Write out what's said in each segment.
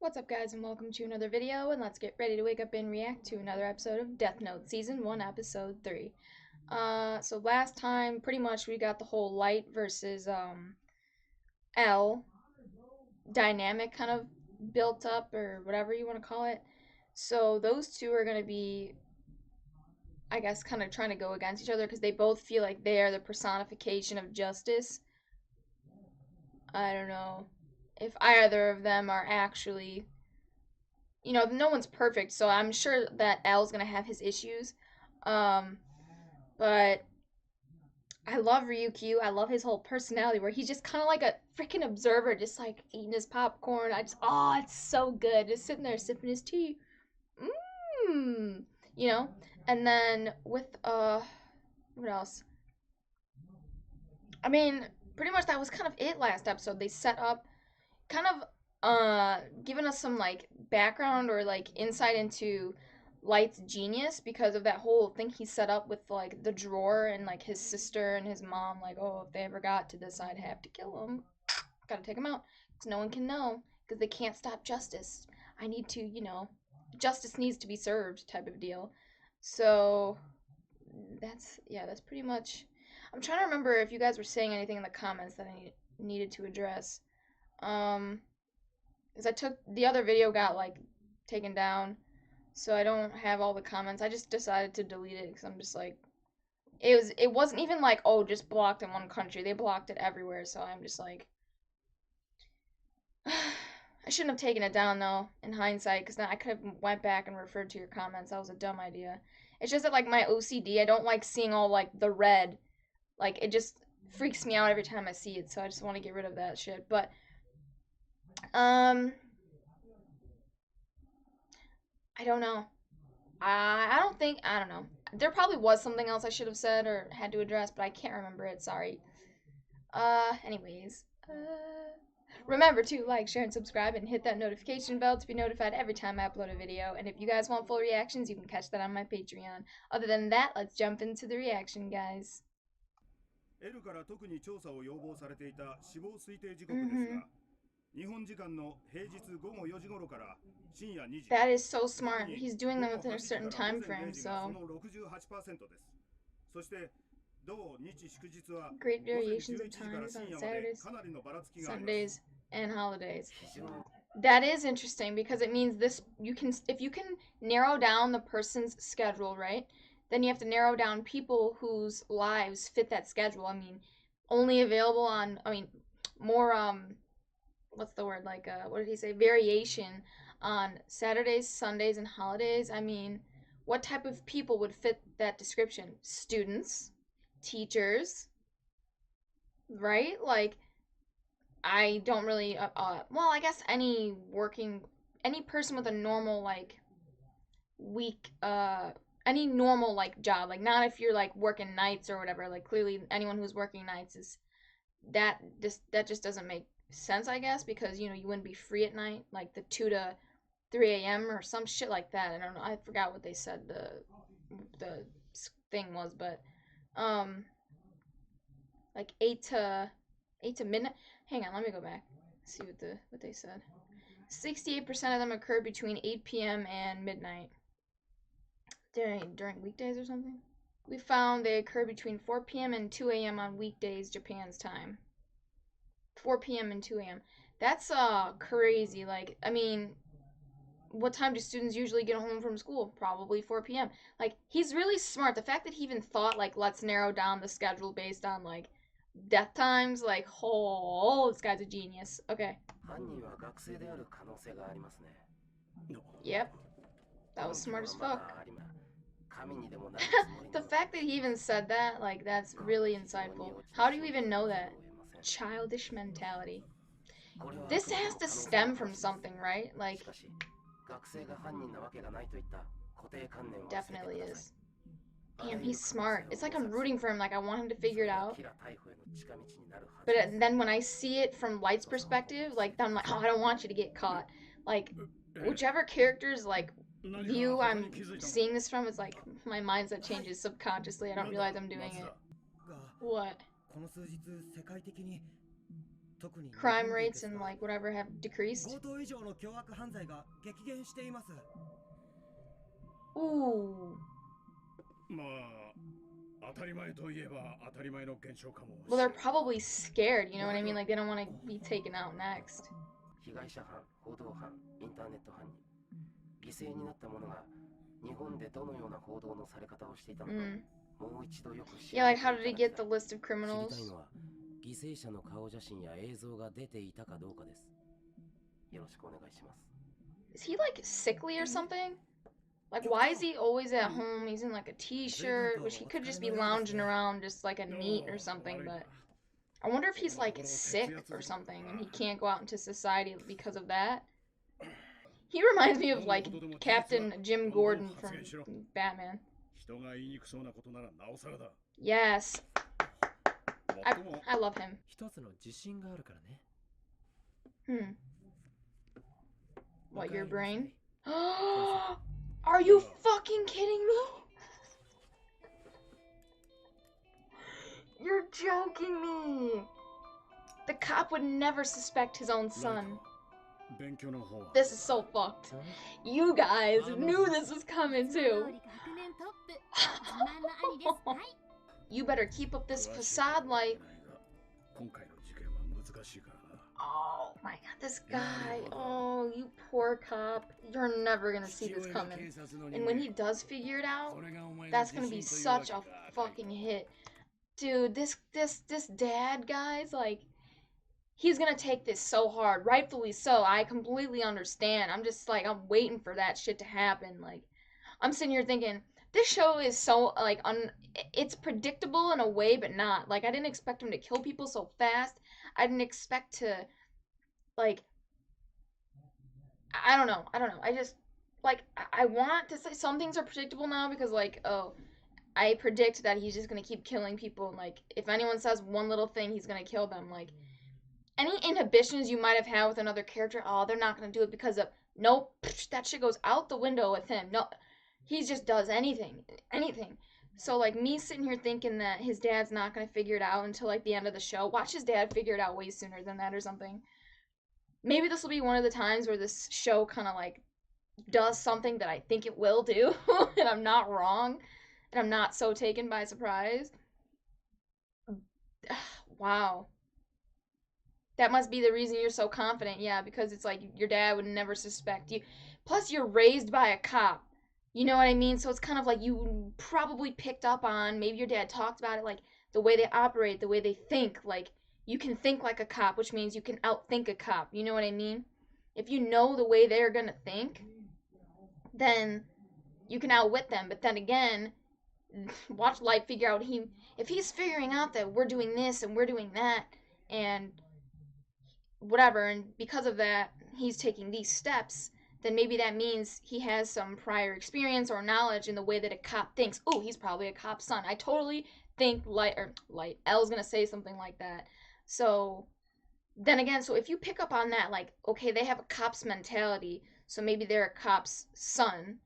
What's up guys and welcome to another video, and let's get ready to wake up and react to another episode of Death Note Season 1 Episode 3. So last time pretty much we got the whole Light versus L dynamic kind of built up, or whatever you want to call it. So those two are going to be, I guess, kind of trying to go against each other because they both feel like they are the personification of justice. I don't know if either of them are actually, no one's perfect, so I'm sure that L's gonna have his issues. But I love Ryukyu. I love his whole personality where he's just kind of like a freaking observer, just like eating his popcorn. It's so good. Just sitting there sipping his tea. Mmm. You know? And then with, what else? I mean, pretty much that was kind of it last episode. They set up kind of giving us some like background or like insight into Light's genius because of that whole thing he set up with like the drawer and like his sister and his mom, like, oh, if they ever got to this, I'd have to kill them. Gotta take them out because no one can know because they can't stop justice. I need to, justice needs to be served type of deal. So that's pretty much. I'm trying to remember if you guys were saying anything in the comments that I needed to address. Because the other video got like taken down, so I don't have all the comments. I just decided to delete it because I'm just like, it wasn't even like, oh, just blocked in one country. They blocked it everywhere, so I'm just like, I shouldn't have taken it down though in hindsight, because then I could have went back and referred to your comments. That was a dumb idea. It's just that like my OCD, I don't like seeing all like the red, like it just freaks me out every time I see it, so I just want to get rid of that shit. But I don't know. I don't know. There probably was something else I should have said or had to address, but I can't remember it. Sorry. Anyways. Remember to like, share, and subscribe, and hit that notification bell to be notified every time I upload a video. And if you guys want full reactions, you can catch that on my Patreon. Other than that, let's jump into the reaction, guys. That is so smart. He's doing them within a certain time frame, so great variations of times on Saturdays, Sundays, and holidays. That is interesting because it means if you can narrow down the person's schedule, right? Then you have to narrow down people whose lives fit that schedule. I mean, only available on, more what's the word, like what did he say, variation on Saturdays, Sundays, and holidays. I mean, what type of people would fit that description? Students, teachers, right? Like, I don't really well, I guess any person with a normal like week, any normal like job, like not if you're like working nights or whatever. Like, clearly anyone who's working nights is that just doesn't make sense, I guess, because you wouldn't be free at night, like the 2 to 3 a.m. or some shit like that. I don't know, I forgot what they said the thing was, but like 8 to midnight. Hang on, let me go back, see what they said. 68% of them occur between 8 p.m. and midnight. During weekdays or something? We found they occur between 4 p.m. and 2 a.m. on weekdays, Japan's time. 4 p.m. and 2 a.m. That's crazy. Like, I mean, what time do students usually get home from school? Probably 4 p.m. Like, he's really smart. The fact that he even thought, like, let's narrow down the schedule based on, like, death times, like, oh, this guy's a genius. Okay. Yep. That was smart as fuck. The fact that he even said that, like, that's really insightful. How do you even know that? Childish mentality. This has to stem from something, right? Like, definitely is. Damn, he's smart. It's like I'm rooting for him, like I want him to figure it out. But then when I see it from Light's perspective, like, I'm like, oh, I don't want you to get caught. Like, whichever character's like view I'm seeing this from, it's like my mindset changes subconsciously. I don't realize I'm doing it. What? crime rates and like whatever have decreased. Ooh. Well, they're probably scared, you know what I mean? Like, they don't want to be taken out next. Yeah, like, how did he get the list of criminals? Is he, like, sickly or something? Like, why is he always at home? He's in, like, a t-shirt, which he could just be lounging around just, like, a NEAT or something, but... I wonder if he's, like, sick or something, and he can't go out into society because of that. He reminds me of, like, Captain Jim Gordon from Batman. Yes. I love him. What, your brain? Are you fucking kidding me? You're joking me. The cop would never suspect his own son. This is so fucked. You guys knew this was coming too. You better keep up this facade like... Oh my god, this guy. Oh, you poor cop. You're never gonna see this coming. And when he does figure it out, that's gonna be such a fucking hit. Dude, this dad, guys, like, he's gonna take this so hard. Rightfully so. I completely understand. I'm just, like, I'm waiting for that shit to happen. Like, I'm sitting here thinking, this show is so, like, it's predictable in a way, but not. Like, I didn't expect him to kill people so fast. I didn't expect to, like, I don't know. I just, like, I want to say some things are predictable now because, like, oh, I predict that he's just gonna keep killing people, and, like, if anyone says one little thing, he's gonna kill them. Like, any inhibitions you might have had with another character, oh, they're not gonna do it because of, nope, that shit goes out the window with him. No, he just does anything. So, like, me sitting here thinking that his dad's not gonna figure it out until, like, the end of the show. Watch his dad figure it out way sooner than that or something. Maybe this will be one of the times where this show kind of, like, does something that I think it will do, and I'm not wrong, and I'm not so taken by surprise. Wow. That must be the reason you're so confident, yeah, because it's like your dad would never suspect you. Plus, you're raised by a cop. You know what I mean? So it's kind of like you probably picked up on, maybe your dad talked about it, like the way they operate, the way they think. Like, you can think like a cop, which means you can outthink a cop. You know what I mean? If you know the way they're gonna think, then you can outwit them. But then again, watch Light figure out if he's figuring out that we're doing this and we're doing that and whatever, and because of that he's taking these steps, then maybe that means he has some prior experience or knowledge in the way that a cop thinks. Oh, he's probably a cop's son. I totally think L's gonna say something like that. So then again, so if you pick up on that, like, okay, they have a cop's mentality, so maybe they're a cop's son,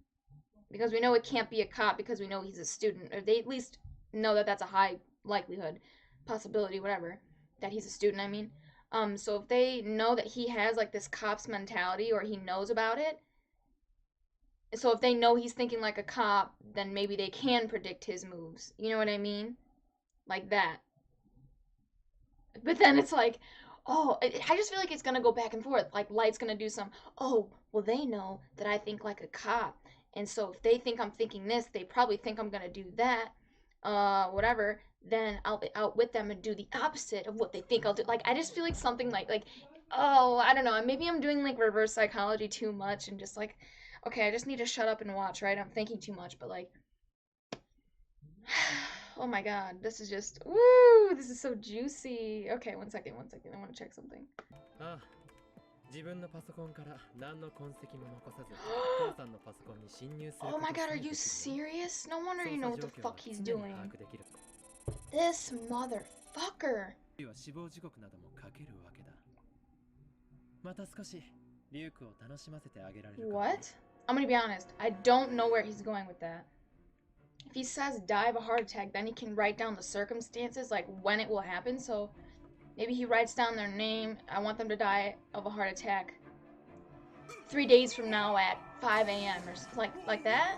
because we know it can't be a cop because we know he's a student, or they at least know that that's a high likelihood, possibility, whatever, that he's a student, I mean. So if they know that he has, like, this cop's mentality, or he knows about it, so if they know he's thinking like a cop, then maybe they can predict his moves. You know what I mean? Like that. But then it's like, oh, I just feel like it's gonna go back and forth. Like, Light's gonna do some, oh, well, they know that I think like a cop, and so if they think I'm thinking this, they probably think I'm gonna do that, whatever, then I'll outwit them and do the opposite of what they think I'll do. Like, I just feel like something like, oh, I don't know, maybe I'm doing, like, reverse psychology too much and just, like, okay, I just need to shut up and watch, right? I'm thinking too much, but, like, oh my god, this is just, woo, this is so juicy. Okay, one second, I want to check something. Oh my god, are you serious? No wonder you know what the fuck he's doing. This motherfucker. What? I'm gonna be honest, I don't know where he's going with that. If he says die of a heart attack, then he can write down the circumstances, like when it will happen, so Maybe he writes down their name. I want them to die of a heart attack 3 days from now at 5 a.m. or like that.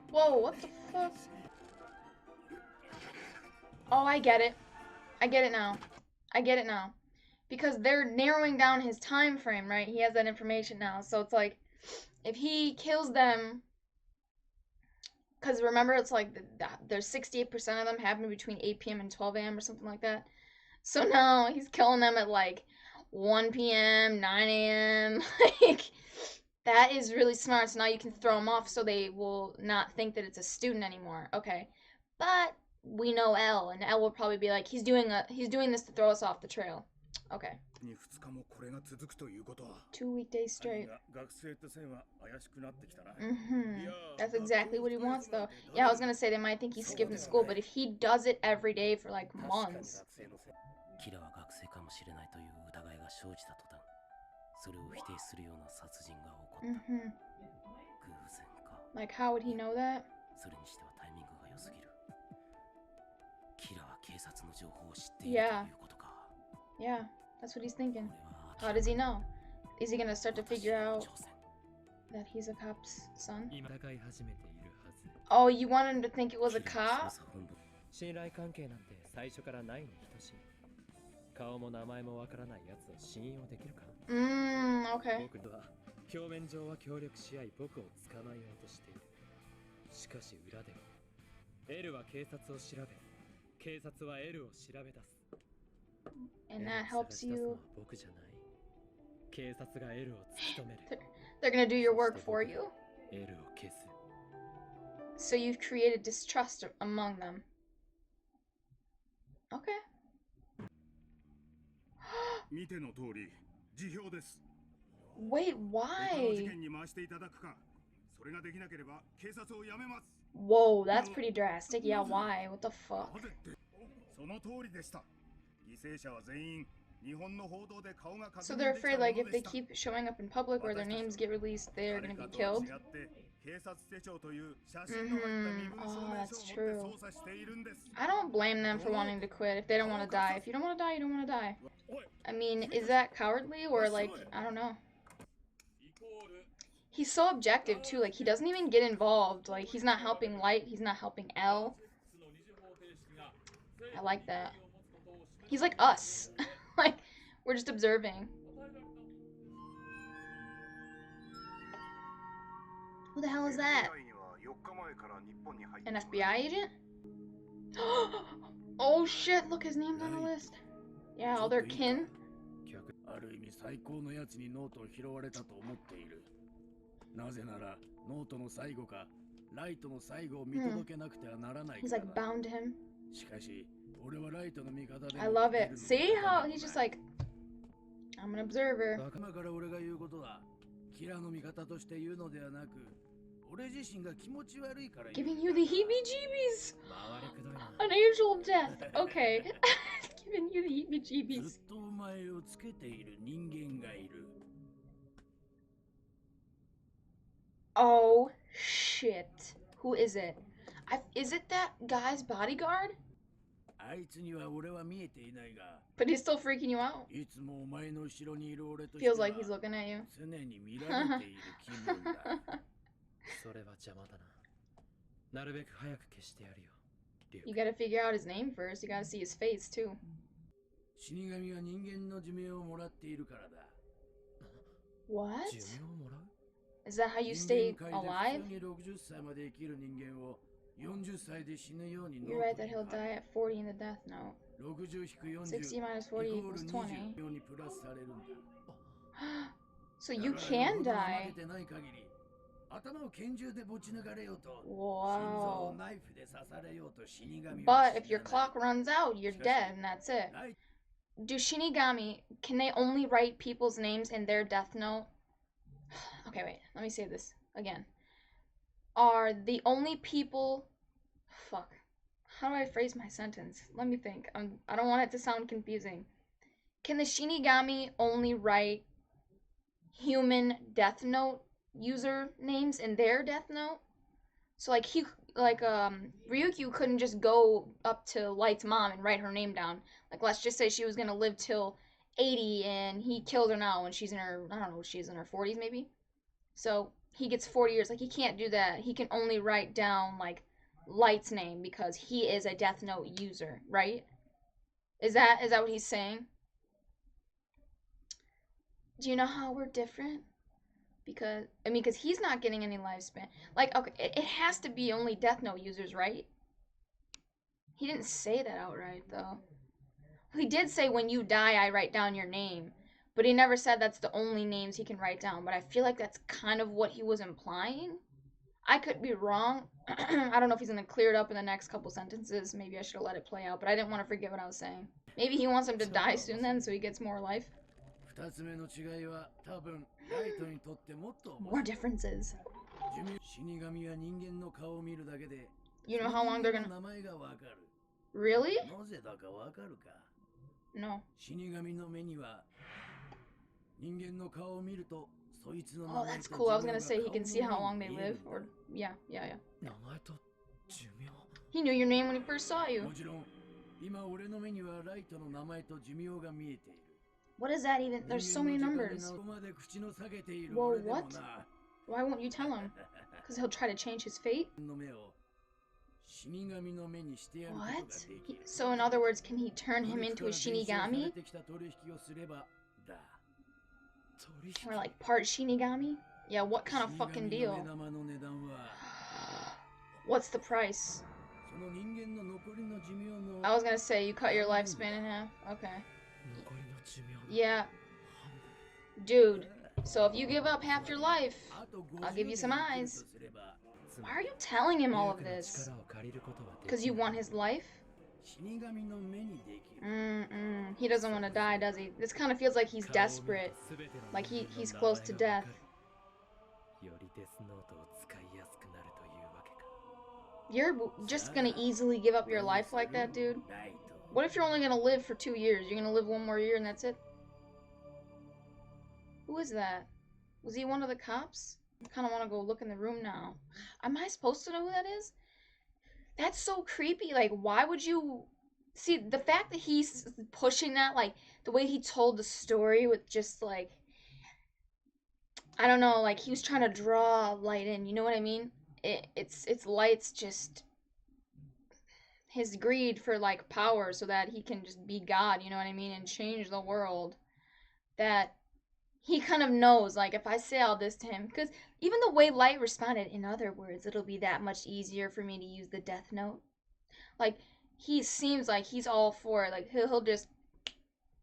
Whoa, what the fuck? Oh, I get it. I get it now. I get it now. Because they're narrowing down his time frame, right? He has that information now. So it's like, if he kills them, because remember, it's like there's 68% of them happening between 8 p.m. and 12 a.m. or something like that. So now he's killing them at like 1 p.m., 9 a.m. Like, that is really smart. So now you can throw them off so they will not think that it's a student anymore. Okay. But we know L, and L will probably be like, he's doing this to throw us off the trail. Okay. 2 weekdays straight. That's exactly what he wants, though. Yeah, I was gonna say they might think he's skipping school, but if he does it every day for like months. Like, how would he know that? Yeah. Yeah, that's what he's thinking. How does he know? Is he gonna start to figure out that he's a cop's son? Oh, you want him to think it was a cop? Okay. And that helps you. They're gonna do your work for you. So you've created distrust among them. Okay. Wait, why? Whoa, that's pretty drastic. Yeah, why? What the fuck? So they're afraid, like, if they keep showing up in public or their names get released, they're gonna be killed? Oh, that's true. I don't blame them for wanting to quit if they don't want to die. If you don't want to die, you don't want to die. I mean, is that cowardly or, like, I don't know. He's so objective, too. Like, he doesn't even get involved. Like, he's not helping Light. He's not helping L. I like that. He's like us. Like, we're just observing. Who the hell is that? An FBI agent? Oh shit, look, his name's on the list. Yeah, all their kin. He's like bound to him. I love it. See how he's just like, I'm an observer. Giving you the heebie-jeebies. An angel of death. Okay. Giving you the heebie-jeebies. Oh shit. Who is it? Is it that guy's bodyguard? But he's still freaking you out. Feels like he's looking at you. You gotta figure out his name first. You gotta see his face too. What? Is that how you stay alive? You're right that he'll die at 40 in the death note. 60 minus 40 equals 20. So you can die. Wow. But if your clock runs out, you're dead and that's it. Do Shinigami, can they only write people's names in their death note? Okay, wait, let me say this again. Are the only people... Fuck. How do I phrase my sentence? Let me think. I don't want it to sound confusing. Can the Shinigami only write human death note user names in their death note? So like Ryukyu couldn't just go up to Light's mom and write her name down. Like, let's just say she was gonna live till 80 and he killed her now when she's in her, I don't know, she's in her 40s maybe. So he gets 40 years. Like, he can't do that. He can only write down, like, Light's name because he is a Death Note user, right? Is that what he's saying? Do you know how we're different? Because, I mean, because he's not getting any lifespan. Like, okay, it has to be only Death Note users, right? He didn't say that outright, though. He did say, when you die, I write down your name. But he never said that's the only names he can write down. But I feel like that's kind of what he was implying. I could be wrong. I don't know if he's going to clear it up in the next couple sentences. Maybe I should have let it play out. But I didn't want to forget what I was saying. Maybe he wants him to die soon then, so he gets more life. More differences. You know how long they're gonna... Really? No. Oh, that's cool. I was gonna say he can see how long they live. Or, yeah. He knew your name when he first saw you. What is that even? There's so many numbers. Whoa, what? Why won't you tell him? Because he'll try to change his fate? What? So in other words, can he turn him into a Shinigami? Or like part Shinigami? Yeah, what kind of fucking deal? What's the price? I was gonna say, you cut your lifespan in half? Okay. Yeah. Dude, so if you give up half your life, I'll give you some eyes. Why are you telling him all of this? Because you want his life? He doesn't want to die, does he? This kind of feels like he's desperate. Like he's close to death. You're just gonna easily give up your life like that, dude? What if you're only gonna live for 2 years? You're gonna live one more year and that's it? Who is that? Was he one of the cops? I kind of want to go look in the room now. Am I supposed to know who that is? That's so creepy. Like, why would you... See, the fact that he's pushing that, like, the way he told the story with just, like... I don't know, like, he was trying to draw Light in, you know what I mean? It's Light's just... his greed for, like, power so that he can just be God, you know what I mean? And change the world. That... he kind of knows, like, if I say all this to him, because even the way Light responded, in other words, it'll be that much easier for me to use the Death Note. Like, he seems like he's all for it. Like, he'll just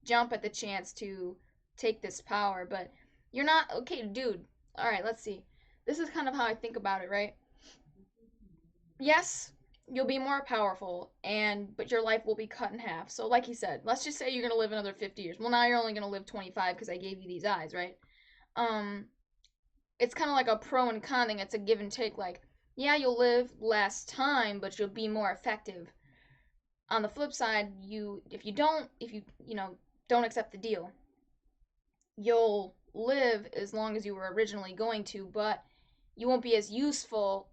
jump at the chance to take this power, but you're not, okay, dude. All right, let's see. This is kind of how I think about it, right? Yes, you'll be more powerful, but your life will be cut in half. So like he said, let's just say you're going to live another 50 years. Well, now you're only going to live 25 because I gave you these eyes, right? It's kind of like a pro and con thing. It's a give and take. Like, yeah, you'll live less time, but you'll be more effective. On the flip side, if you don't accept the deal, you'll live as long as you were originally going to, but you won't be as useful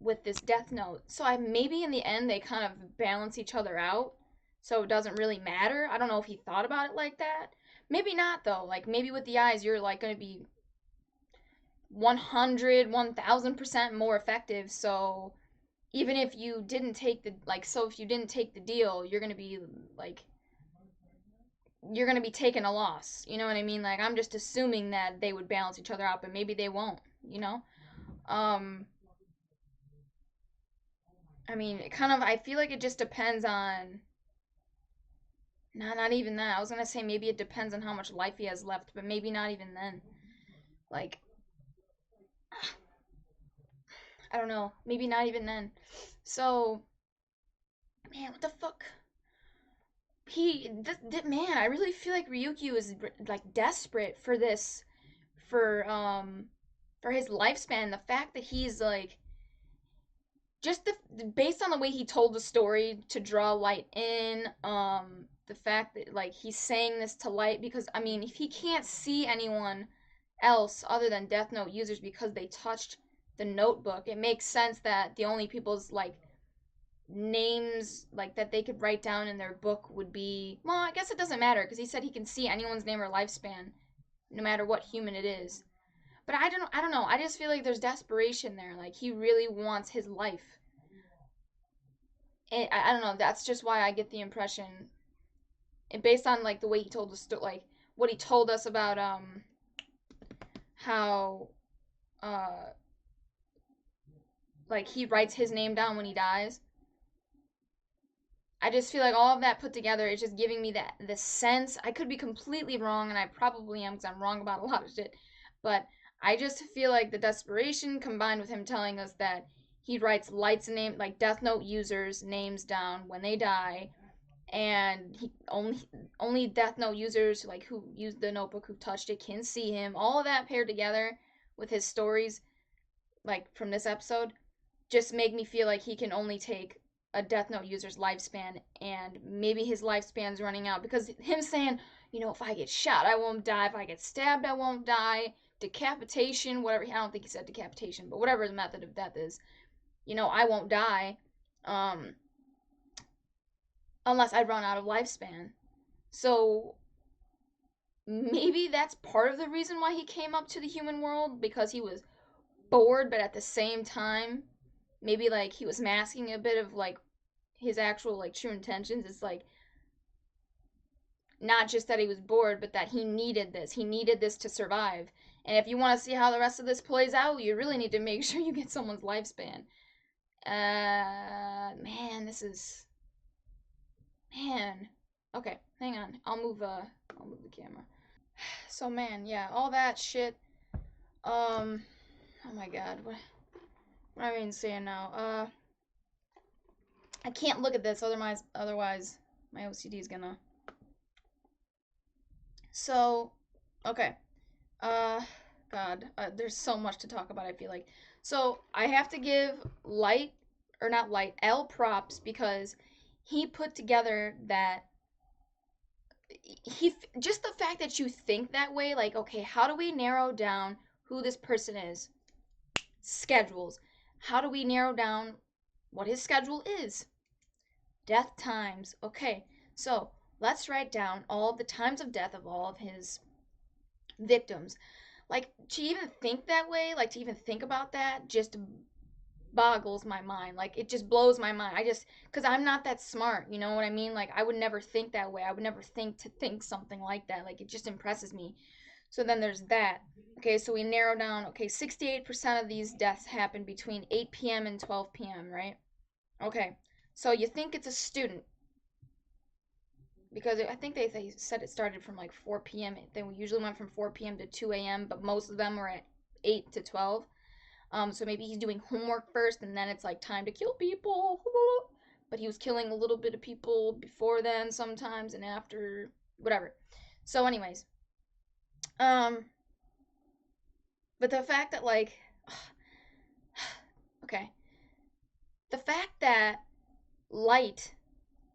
with this Death Note. So maybe in the end they kind of balance each other out, so it doesn't really matter. I don't know if he thought about it like that. Maybe not though. Like, maybe with the eyes you're like going to be 100, 1000% more effective. So even if you didn't take the deal, you're going to be like, you're going to be taking a loss. You know what I mean? Like, I'm just assuming that they would balance each other out, but maybe they won't, you know? I mean, I feel like it just depends on... Nah, not even that. I was gonna say maybe it depends on how much life he has left, but maybe not even then. Like... I don't know. Maybe not even then. So... Man, what the fuck? Man, I really feel like Ryukyu is, like, desperate for this... For his lifespan. The fact that he's, like... Just based on the way he told the story to draw Light in, the fact that, like, he's saying this to Light because, I mean, if he can't see anyone else other than Death Note users because they touched the notebook, it makes sense that the only people's like names like that they could write down in their book would be, well, I guess it doesn't matter because he said he can see anyone's name or lifespan no matter what human it is. But I don't know. I just feel like there's desperation there. Like he really wants his life. I don't know. That's just why I get the impression, and based on like the way he told the story, like what he told us about how uh like he writes his name down when he dies. I just feel like all of that put together is just giving me that the sense. I could be completely wrong, and I probably am because I'm wrong about a lot of shit. But I just feel like the desperation combined with him telling us that he writes Light's name, like Death Note users' names down when they die, and he only Death Note users like who used the notebook, who touched it, can see him. All of that paired together with his stories, like from this episode, just make me feel like he can only take a Death Note user's lifespan, and maybe his lifespan's running out because him saying, you know, if I get shot, I won't die. If I get stabbed, I won't die. Decapitation, whatever. I don't think he said decapitation, but whatever the method of death is, you know, I won't die, um, unless I run out of lifespan. So maybe that's part of the reason why he came up to the human world, because he was bored, but at the same time, maybe like he was masking a bit of like his actual like true intentions. It's like not just that he was bored, but that he needed this. He needed this to survive. And if you want to see how the rest of this plays out, you really need to make sure you get someone's lifespan. Man, this is man. Okay, hang on. I'll move the camera. So man, yeah, all that shit. Oh my god, what am I even saying now? I can't look at this, otherwise my OCD is gonna. So, okay. Uh, God, there's so much to talk about, I feel like. So, I have to give Light, or not Light, L props because he put together that just the fact that you think that way, like, okay, how do we narrow down who this person is? Schedules. How do we narrow down what his schedule is? Death times. Okay, so let's write down all of the times of death of all of his victims. Like, to even think that way, like, to even think about that, just boggles my mind. Like, it just blows my mind. Because I'm not that smart, you know what I mean? Like, I would never think that way. I would never think to think something like that. Like, it just impresses me. So then there's that. Okay, so we narrow down, okay, 68% of these deaths happen between 8 p.m. and 12 p.m., right? Okay, so you think it's a student, because I think they said it started from like 4 p.m. They usually went from 4 p.m. to 2 a.m., but most of them were at 8 to 12. So maybe he's doing homework first, and then it's like time to kill people. But he was killing a little bit of people before then sometimes, and after, whatever. So, anyways, um, but the fact that like, okay, the fact that Light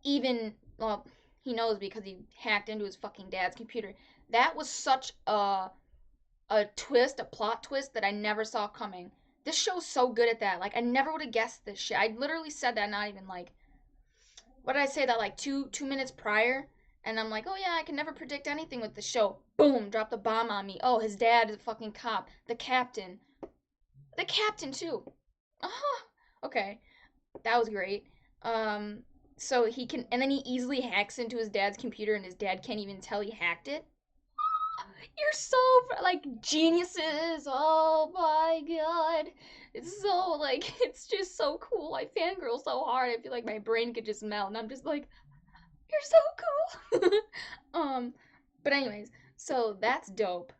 even, well, he knows because he hacked into his fucking dad's computer. That was such a twist, a plot twist that I never saw coming. This show's so good at that. Like, I never would have guessed this shit. I literally said that not even like, what did I say that like two minutes prior? And I'm like, oh yeah, I can never predict anything with the show. Boom, dropped a bomb on me. Oh, his dad is a fucking cop. The captain. The captain too. Uh-huh. Okay. That was great. Um, so he can, and then he easily hacks into his dad's computer, and his dad can't even tell he hacked it. You're so like geniuses. Oh my god. It's so like it's just so cool. I fangirl so hard. I feel like my brain could just melt, and I'm just like, you're so cool. But anyways, so that's dope.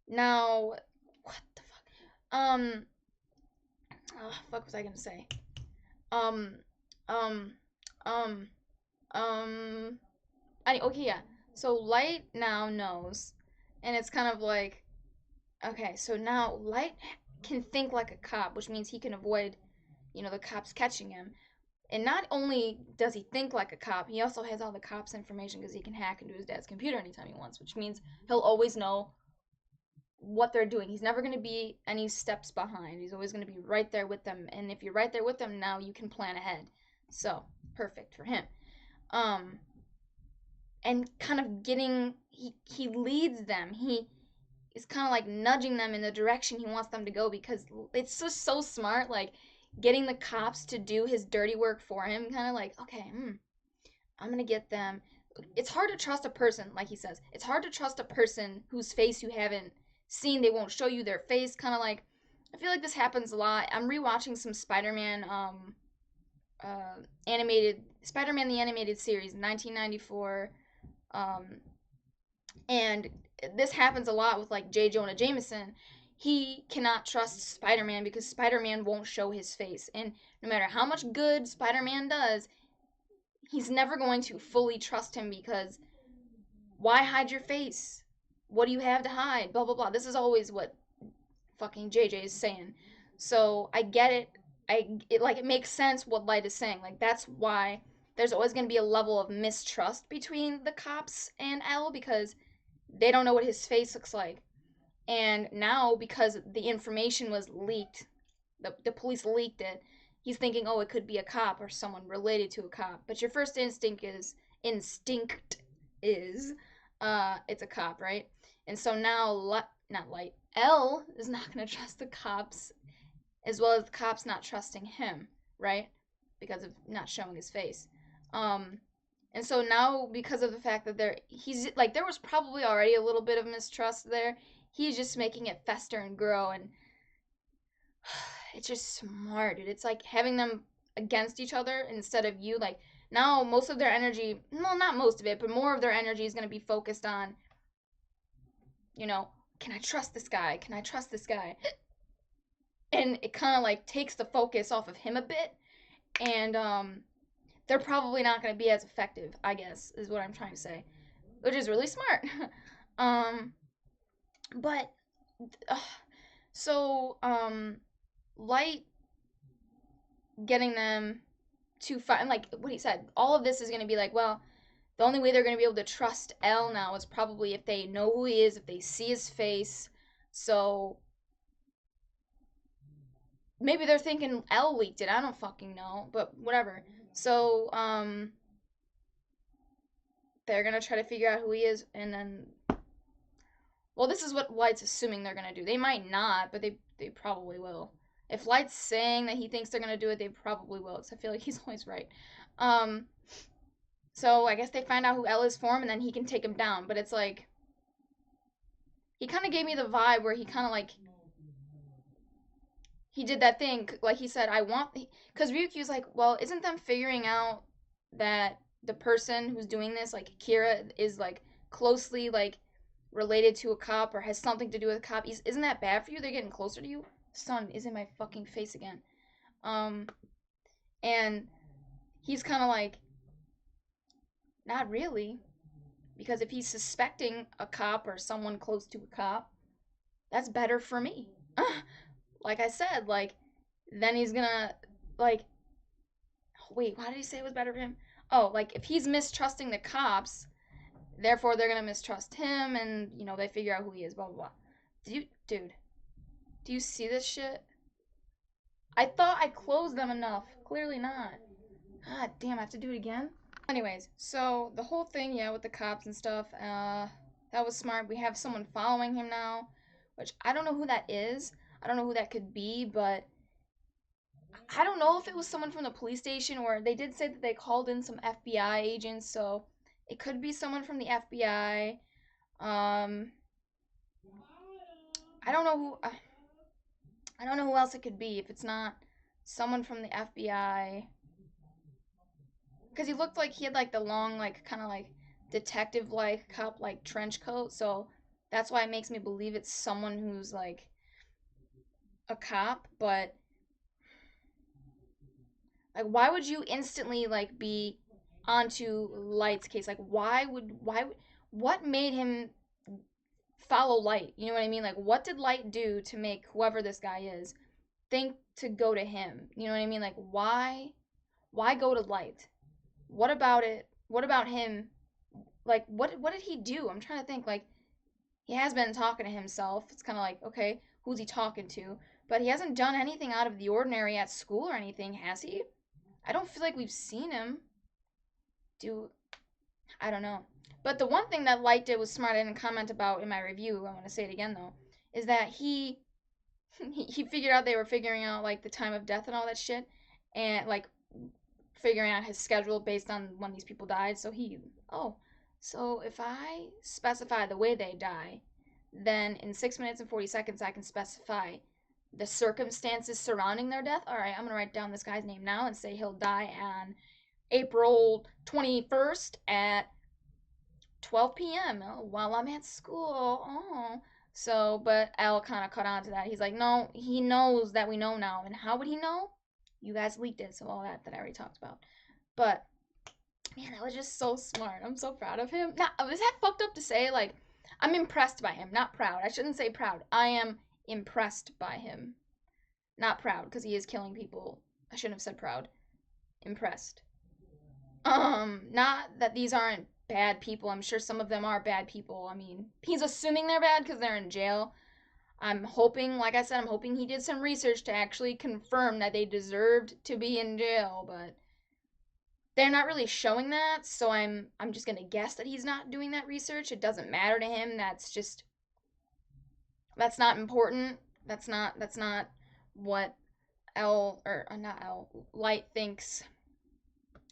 Now, what the fuck? Fuck was I gonna say? Um, um, um, um. Okay, yeah. So Light now knows, and it's kind of like, okay, so now Light can think like a cop, which means he can avoid, you know, the cops catching him. And not only does he think like a cop, he also has all the cops' information because he can hack into his dad's computer anytime he wants, which means he'll always know what they're doing. He's never going to be any steps behind. He's always going to be right there with them. And if you're right there with them, now you can plan ahead. So, perfect for him. And kind of he leads them. He is kind of like nudging them in the direction he wants them to go, because it's just so smart, like getting the cops to do his dirty work for him, kind of like, okay, I'm gonna get them. It's hard to trust a person, like he says. It's hard to trust a person whose face you haven't seen. They won't show you their face, kind of like, I feel like this happens a lot. I'm rewatching some Spider-Man animated Spider-Man the animated series, 1994. And this happens a lot with like J. Jonah Jameson. He cannot trust Spider-Man because Spider-Man won't show his face. And no matter how much good Spider-Man does, he's never going to fully trust him, because why hide your face? What do you have to hide? Blah, blah, blah. This is always what fucking JJ is saying. So I get it. It makes sense what Light is saying. Like, that's why there's always going to be a level of mistrust between the cops and L, because they don't know what his face looks like. And now, because the information was leaked, the police leaked it, he's thinking, oh, it could be a cop or someone related to a cop. But your first instinct is it's a cop, right? And so now, not Light, L is not going to trust the cops, as well as the cops not trusting him, right? Because of not showing his face. And so now, because of the fact that there was probably already a little bit of mistrust there, he's just making it fester and grow, and it's just smart, dude. It's like having them against each other instead of you. Like, now most of their energy, well, not most of it, but more of their energy is going to be focused on, can I trust this guy? Can I trust this guy? And it kind of like takes the focus off of him a bit, and they're probably not going to be as effective, I guess, is what I'm trying to say, which is really smart. But so Light getting them to find, like what he said, all of this is going to be like, well, the only way they're going to be able to trust L now is probably if they know who he is, if they see his face. So maybe they're thinking L leaked it. I don't fucking know, but whatever. So they're going to try to figure out who he is, and then, well, this is what Light's assuming they're going to do. They might not, but they probably will. If Light's saying that he thinks they're going to do it, they probably will, because I feel like he's always right. So I guess they find out who L is for him, and then he can take him down. But it's like, he kind of gave me the vibe where he kind of like, he did that thing, like he said, because Ryukyu's like, well, isn't them figuring out that the person who's doing this, like Kira, is like closely like related to a cop or has something to do with a cop? Isn't that bad for you? They're getting closer to you. Sun is in my fucking face again. And he's kind of like, not really, because if he's suspecting a cop or someone close to a cop, that's better for me. Like I said, like, then he's gonna, like, wait, why did he say it was better for him? Oh, like, if he's mistrusting the cops, therefore they're gonna mistrust him, and, they figure out who he is, blah, blah, blah. Dude, do you see this shit? I thought I closed them enough. Clearly not. God damn, I have to do it again? Anyways, so the whole thing, yeah, with the cops and stuff, that was smart. We have someone following him now, which I don't know who that is. I don't know who that could be, but I don't know if it was someone from the police station, or they did say that they called in some FBI agents, so it could be someone from the FBI. I don't know who else it could be if it's not someone from the FBI. Because he looked like he had like the long, like kind of like detective like cop like trench coat, so that's why it makes me believe it's someone who's like a cop. But like, why would you instantly like be onto Light's case? Like, what made him follow Light? You know what I mean? Like, what did Light do to make whoever this guy is think to go to him? You know what I mean? Like, why go to Light? What about it? What about him? Like, what did he do? I'm trying to think. Like, he has been talking to himself. It's kind of like, okay, who's he talking to? But he hasn't done anything out of the ordinary at school or anything, has he? I don't feel like we've seen him do. I don't know. But the one thing that Light did was smart. I didn't comment about in my review. I want to say it again though, is that he figured out they were figuring out like the time of death and all that shit, and like figuring out his schedule based on when these people died. So if I specify the way they die, then in 6 minutes and 40 seconds I can specify the circumstances surrounding their death. All right, I'm gonna write down this guy's name now and say he'll die on April 21st at 12 p.m. while I'm at school. Oh. So, but Al kind of cut on to that. He's like, no, he knows that we know now. And how would he know? You guys leaked it, so all that I already talked about. But, man, that was just so smart. I'm so proud of him. Now, is that fucked up to say? Like, I'm impressed by him, not proud. I shouldn't say proud. I am impressed by him. Not proud, because he is killing people. I shouldn't have said proud. Impressed. Not that these aren't bad people. I'm sure some of them are bad people. I mean, he's assuming they're bad because they're in jail. I'm hoping, like I said, I'm hoping he did some research to actually confirm that they deserved to be in jail, but they're not really showing that, so I'm just gonna guess that he's not doing that research. It doesn't matter to him. That's not important. That's not what L or not L Light thinks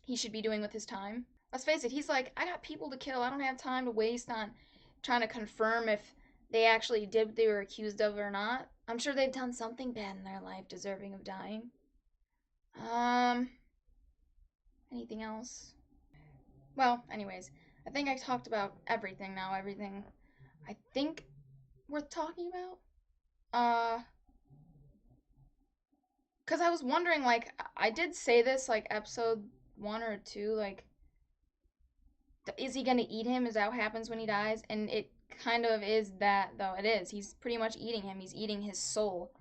he should be doing with his time. Let's face it, he's like, I got people to kill. I don't have time to waste on trying to confirm if they actually did what they were accused of or not. I'm sure they've done something bad in their life deserving of dying. Anything else? Well, anyways, I think I talked about everything now. Everything I think worth talking about. Cause I was wondering, like, I did say this, like, episode 1 or 2, like, is he gonna eat him? Is that what happens when he dies? And it kind of is that, though. It is. He's pretty much eating him. He's eating his soul.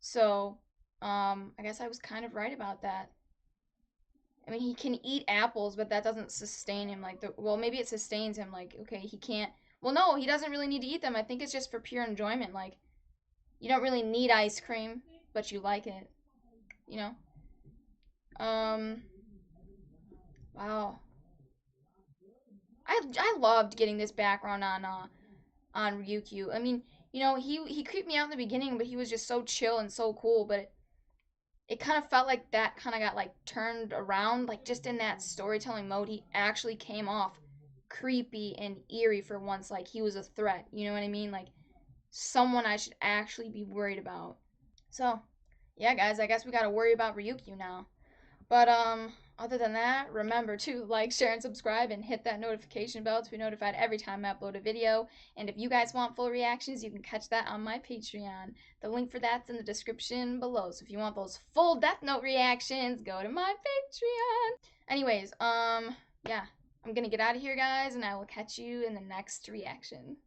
So, I guess I was kind of right about that. I mean, he can eat apples, but that doesn't sustain him. Like, well, maybe it sustains him. Like, okay, he can't. Well, no, he doesn't really need to eat them. I think it's just for pure enjoyment. Like, you don't really need ice cream, but you like it. You know? Wow. I loved getting this background on Ryukyu. I mean, he creeped me out in the beginning, but he was just so chill and so cool. But it kind of felt like that kind of got like turned around, like just in that storytelling mode, he actually came off creepy and eerie for once, like he was a threat. You know what I mean? Like someone I should actually be worried about. So, yeah, guys, I guess we gotta worry about Ryukyu now. But other than that, remember to like, share, and subscribe, and hit that notification bell to be notified every time I upload a video. And if you guys want full reactions, you can catch that on my Patreon. The link for that's in the description below. So if you want those full Death Note reactions, go to my Patreon. Anyways, yeah, I'm gonna get out of here, guys, and I will catch you in the next reaction.